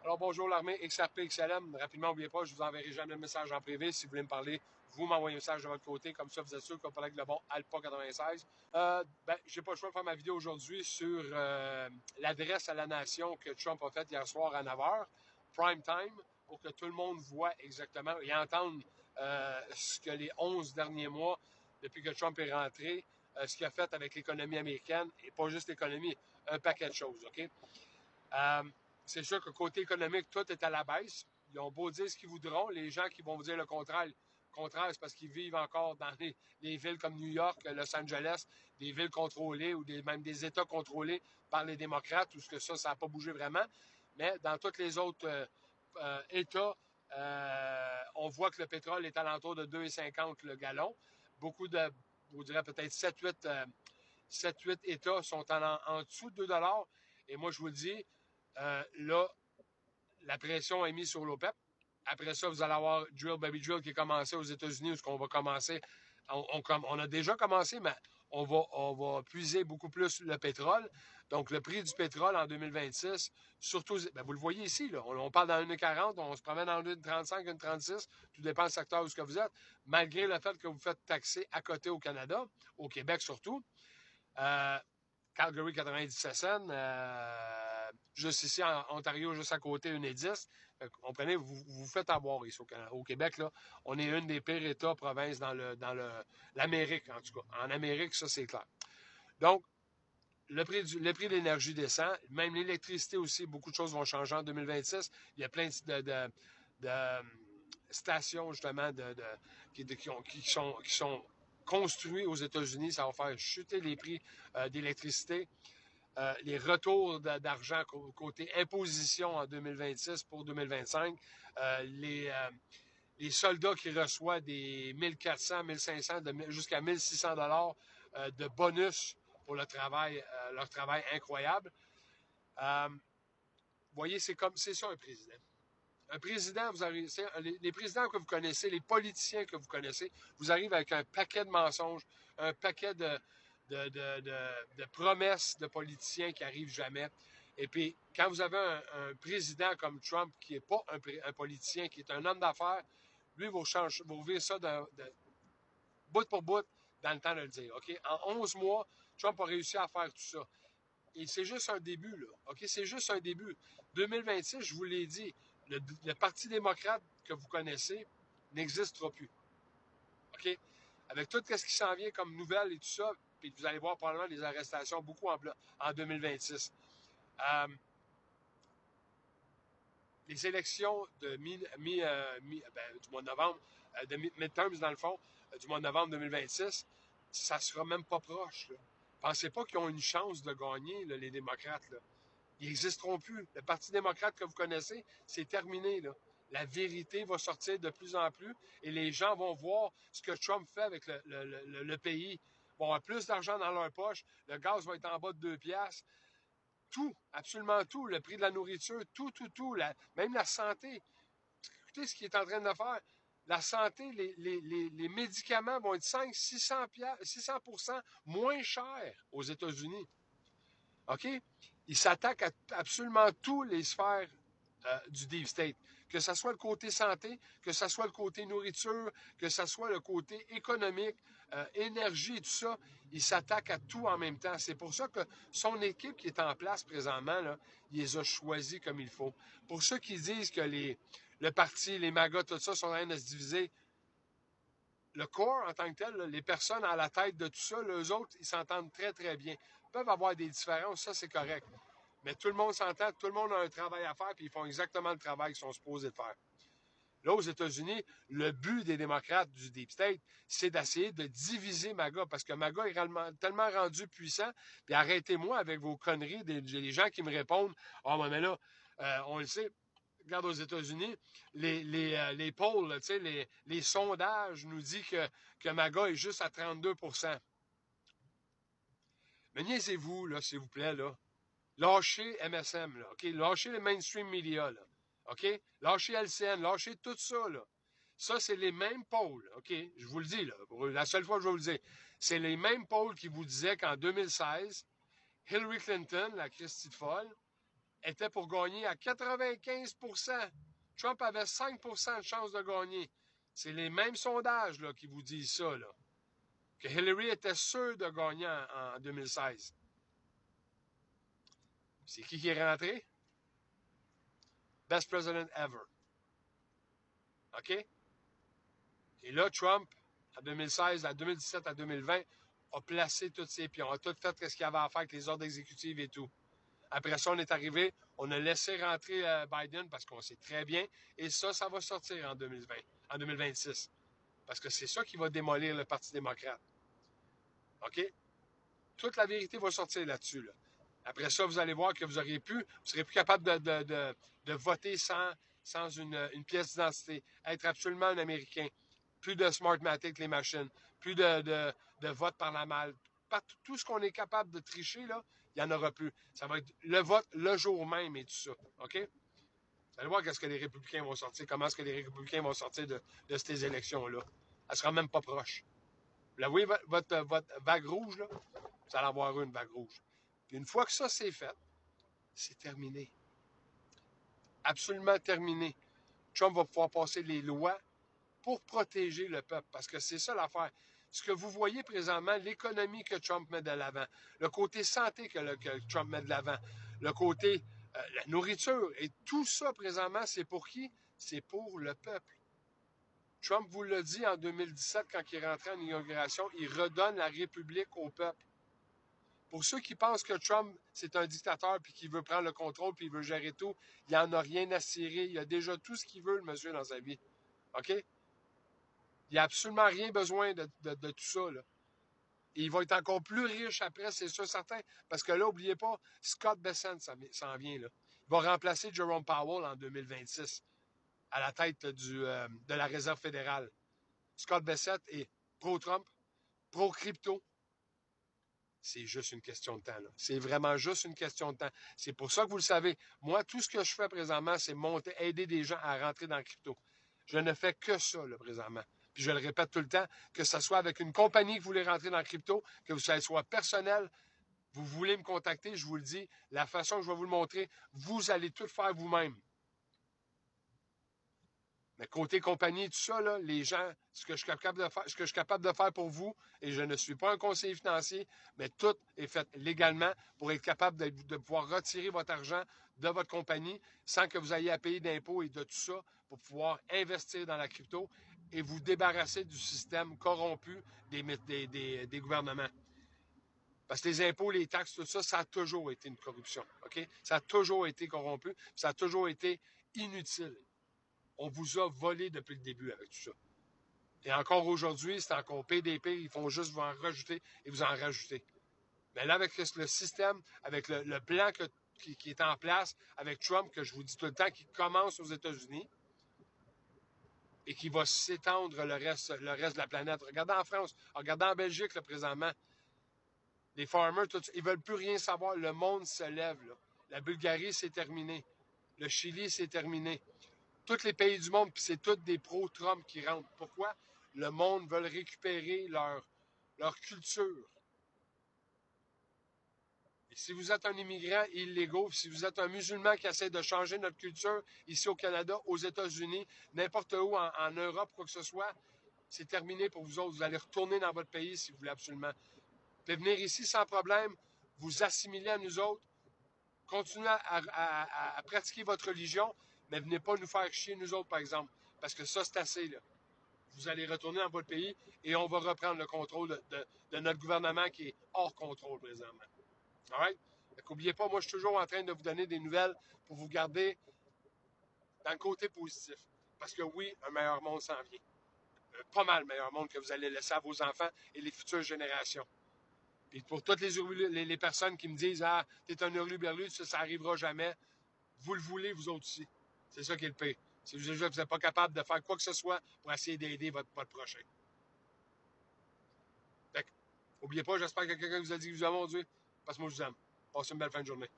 Alors bonjour l'armée XRP XLM. Rapidement, n'oubliez pas, je vous enverrai jamais le message en privé. Si vous voulez me parler, vous m'envoyez un message de votre côté. Comme ça, vous êtes sûr qu'on parle avec le bon Alpha 96. J'ai pas le choix de faire ma vidéo aujourd'hui sur l'adresse à la nation que Trump a faite hier soir à 9h, prime time, pour que tout le monde voit exactement et entende ce que les 11 derniers mois, depuis que Trump est rentré, ce qu'il a fait avec l'économie américaine, et pas juste l'économie, un paquet de choses, OK? C'est sûr que côté économique, tout est à la baisse. Ils ont beau dire ce qu'ils voudront. Les gens qui vont vous dire le contraire, c'est parce qu'ils vivent encore dans les villes comme New York, Los Angeles, des villes contrôlées ou même des États contrôlés par les démocrates, où ça n'a pas bougé vraiment. Mais dans tous les autres États, on voit que le pétrole est alentour de 2,50 le gallon. Beaucoup de, je dirais peut-être 7-8 États sont en dessous de 2 $. Et moi, je vous le dis, là, la pression est mise sur l'OPEP. Après ça, vous allez avoir Drill Baby Drill qui est commencé aux États-Unis, où on va commencer. On a déjà commencé, mais on va puiser beaucoup plus le pétrole. Donc, le prix du pétrole en 2026, surtout, vous le voyez ici, là, on parle dans 1,40, on se promène en 1,35, 1,36, tout dépend du secteur où vous êtes, malgré le fait que vous faites taxer à côté au Canada, au Québec surtout. Calgary 97 cents, juste ici en Ontario, juste à côté, 1,10. Comprenez, vous vous faites avoir ici au Québec. Là, on est une des pires États, provinces dans l'Amérique, en tout cas. En Amérique, ça, c'est clair. Donc, le prix de l'énergie descend. Même l'électricité aussi, beaucoup de choses vont changer en 2026. Il y a plein de stations, justement, qui sont construits aux États-Unis. Ça va faire chuter les prix d'électricité. Les retours d'argent côté imposition en 2026 pour 2025. Les soldats qui reçoivent des 1400, 1500, jusqu'à 1600 $ de bonus pour leur travail incroyable. Vous voyez, c'est ça un président. Un président, les présidents que vous connaissez, les politiciens que vous connaissez, vous arrivez avec un paquet de mensonges, un paquet de promesses de politiciens qui n'arrivent jamais. Et puis, quand vous avez un président comme Trump, qui n'est pas un politicien, qui est un homme d'affaires, lui, vous vivez ça de bout pour bout dans le temps de le dire. OK? En 11 mois, Trump a réussi à faire tout ça. Et c'est juste un début, là. OK? C'est juste un début. 2026, je vous l'ai dit, le Parti démocrate que vous connaissez n'existera plus. OK? Avec tout ce qui s'en vient comme nouvelles et tout ça, puis vous allez voir probablement des arrestations beaucoup en 2026. Les élections du mois de novembre, de midterms dans le fond, du mois de novembre 2026, ça ne sera même pas proche. Là. Pensez pas qu'ils ont une chance de gagner, là, les démocrates. Là. Ils n'existeront plus. Le Parti démocrate que vous connaissez, c'est terminé. Là. La vérité va sortir de plus en plus et les gens vont voir ce que Trump fait avec le pays. Ils vont avoir plus d'argent dans leur poche. Le gaz va être en bas de 2 piastres. Tout, absolument tout. Le prix de la nourriture, tout. Même la santé. Écoutez ce qu'il est en train de faire. La santé, les médicaments vont être 500-600% moins chers aux États-Unis. OK? Il s'attaque à absolument tous les sphères du Deep State. Que ce soit le côté santé, que ce soit le côté nourriture, que ce soit le côté économique, énergie et tout ça, il s'attaque à tout en même temps. C'est pour ça que son équipe qui est en place présentement, là, il les a choisis comme il faut. Pour ceux qui disent que le parti, les MAGA, tout ça sont en train de se diviser, le corps en tant que tel, là, les personnes à la tête de tout ça, eux autres, ils s'entendent très, très bien. Ils peuvent avoir des différences, ça, c'est correct. Mais tout le monde s'entend, tout le monde a un travail à faire, puis ils font exactement le travail qu'ils sont supposés de faire. Là, aux États-Unis, le but des démocrates du Deep State, c'est d'essayer de diviser MAGA, parce que MAGA est tellement rendu puissant, puis arrêtez-moi avec vos conneries, des gens qui me répondent « Ah, mais là, on le sait, regarde aux États-Unis, les polls, là, les sondages nous disent que MAGA est juste à 32%. Mais niaisez-vous, là, s'il vous plaît, là. Lâchez MSM, là, OK? Lâchez les mainstream media, là, OK? Lâchez LCN, lâchez tout ça, là. Ça, c'est les mêmes pôles, OK? Je vous le dis, là. La seule fois que je vais vous le dire. C'est les mêmes pôles qui vous disaient qu'en 2016, Hillary Clinton, la Christie de folle, était pour gagner à 95%. Trump avait 5% de chance de gagner. C'est les mêmes sondages là, qui vous disent ça, là. Que Hillary était sûre de gagner en 2016. C'est qui est rentré? Best president ever. OK? Et là, Trump, en 2016, à 2017, à 2020, a placé tous ses pions, a tout fait ce qu'il avait à faire avec les ordres exécutifs et tout. Après ça, on est arrivé, on a laissé rentrer Biden parce qu'on sait très bien, et ça va sortir en 2020, en 2026. Parce que c'est ça qui va démolir le Parti démocrate. OK? Toute la vérité va sortir là-dessus. Là. Après ça, vous allez voir que vous serez plus capable de voter sans une pièce d'identité, être absolument un Américain. Plus de Smartmatic, les machines, plus de vote par la malle. Tout ce qu'on est capable de tricher, là, il n'y en aura plus. Ça va être le vote le jour même et tout ça. OK? Vous allez voir qu'est-ce que les républicains vont sortir, comment est-ce que les républicains vont sortir de ces élections-là. Elle ne sera même pas proche. Vous la voyez, votre vague rouge, là? Vous allez avoir une vague rouge. Puis une fois que ça, c'est fait, c'est terminé. Absolument terminé. Trump va pouvoir passer les lois pour protéger le peuple, parce que c'est ça l'affaire. Ce que vous voyez présentement, l'économie que Trump met de l'avant, le côté santé que Trump met de l'avant, le côté la nourriture, et tout ça présentement, c'est pour qui? C'est pour le peuple. Trump vous l'a dit en 2017 quand il est rentré en inauguration, il redonne la République au peuple. Pour ceux qui pensent que Trump, c'est un dictateur puis qu'il veut prendre le contrôle puis il veut gérer tout, il n'en a rien à cirer. Il a déjà tout ce qu'il veut, le monsieur, dans sa vie. OK? Il n'a absolument rien besoin de tout ça. Là. Et il va être encore plus riche après, c'est sûr, certain. Parce que là, n'oubliez pas, Scott Bessent s'en vient. Là. Il va remplacer Jerome Powell en 2026 à la tête de la Réserve fédérale. Scott Bessent est pro-Trump, pro-crypto. C'est juste une question de temps. Là. C'est vraiment juste une question de temps. C'est pour ça que vous le savez. Moi, tout ce que je fais présentement, c'est aider des gens à rentrer dans le crypto. Je ne fais que ça, là, présentement. Puis je le répète tout le temps, que ce soit avec une compagnie que vous voulez rentrer dans le crypto, que ça soit personnel, vous voulez me contacter, je vous le dis, la façon que je vais vous le montrer, vous allez tout faire vous-même. Mais côté compagnie, tout ça, là, les gens, ce que je suis capable de faire pour vous, et je ne suis pas un conseiller financier, mais tout est fait légalement pour être capable de pouvoir retirer votre argent de votre compagnie sans que vous ayez à payer d'impôts et de tout ça pour pouvoir investir dans la crypto et vous débarrasser du système corrompu des gouvernements. Parce que les impôts, les taxes, tout ça, ça a toujours été une corruption. OK? Ça a toujours été corrompu, ça a toujours été inutile. On vous a volé depuis le début avec tout ça. Et encore aujourd'hui, c'est encore PDP, ils font juste vous en rajouter et vous en rajouter. Mais là, avec le système, avec le plan qui est en place, avec Trump, que je vous dis tout le temps, qui commence aux États-Unis et qui va s'étendre le reste de la planète. Regardez en France, regardez en Belgique, là, présentement. Les farmers, ils ne veulent plus rien savoir. Le monde se lève. Là. La Bulgarie, c'est terminé. Le Chili, c'est terminé. Tous les pays du monde, puis c'est tous des pro-Trump qui rentrent. Pourquoi? Le monde veut récupérer leur culture. Et si vous êtes un immigrant illégaux, si vous êtes un musulman qui essaie de changer notre culture ici au Canada, aux États-Unis, n'importe où en Europe, quoi que ce soit, c'est terminé pour vous autres. Vous allez retourner dans votre pays si vous voulez absolument. Vous pouvez venir ici sans problème, vous assimiler à nous autres, continuez à pratiquer votre religion, mais venez pas nous faire chier, nous autres, par exemple. Parce que ça, c'est assez, là. Vous allez retourner dans votre pays et on va reprendre le contrôle de notre gouvernement qui est hors contrôle présentement. All right? N'oubliez pas, moi, je suis toujours en train de vous donner des nouvelles pour vous garder dans le côté positif. Parce que oui, un meilleur monde s'en vient. Pas mal meilleur monde que vous allez laisser à vos enfants et les futures générations. Puis pour toutes les personnes qui me disent ah, t'es un hurluberlu, ça n'arrivera jamais, vous le voulez, vous autres aussi. C'est ça qui est le pire. C'est juste que vous n'êtes pas capable de faire quoi que ce soit pour essayer d'aider votre prochain. Fait que, n'oubliez pas, j'espère que quelqu'un vous a dit que vous avez mon Dieu. Parce que moi, je vous aime. Passez une belle fin de journée.